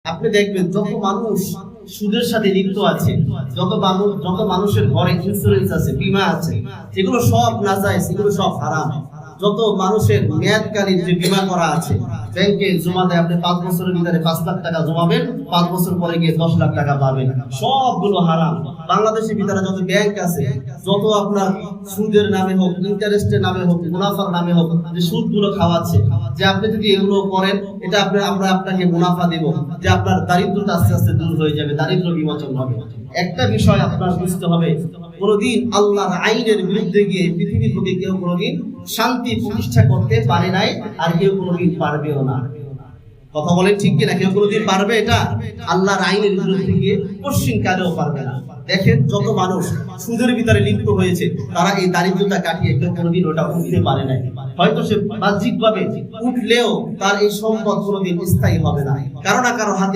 আপনি দেখবেন যত মানুষ সুদের সাথে লিপ্ত আছে, যত মানুষের ঘরে ইন্স্যুরেন্স আছে, বীমা আছে, যেগুলো সব নাজায়েজ, এগুলো সব হারাম। যত মানুষের মেয়াদকালীন যে বীমা করা আছে, ব্যাংকে জমা দেয়, আপনি 5 বছরের ভিতরে 5 লাখ টাকা জমাবেন, 5 বছর পরে গিয়ে 10 লাখ টাকা পাবেন, সবগুলো হারাম। বাংলাদেশের ভিতরে যত ব্যাংক আছে, যত আপনার সুদের নামে হোক, ইন্টারেস্টের নামে হোক, মুনাফার নামে হোক, যে সুদগুলো খাওয়াচ্ছে, যে আপনি যদি এগুলো করেন, এটা আমরা আপনাকে মুনাফা দেব, যে আপনার দারিদ্রতা আস্তে আস্তে দূর হয়ে যাবে, দারিদ্র বিমোচন হবে। একটা বিষয় আপনার বুঝতে হবে, কোনদিন আল্লাহর আইনের বিরুদ্ধে গিয়ে পৃথিবীর বুকে কেউ কোনদিন শান্তি প্রতিষ্ঠা করতে পারে নাই, আর কেউ কোনদিন পারবেও না। কথা বলেন ঠিক কিনা? কেউ কোনদিন পারবে এটা? আল্লাহর আইনের বিরুদ্ধে গিয়ে কোশ্চিন কালেও পারবে না। দেখেন যত মানুষ সুদের ভিতরে লিপ্ত হয়েছে, তারা এই দারিদ্রতা কাটিয়ে কেউ কোনদিন ওটা উঠতে পারে নাই। হয়তো সে বাহ্যিকভাবে উঠলেও তার এই সম্পদ কোনদিন স্থায়ী হবে না, কারো না কারো হাতে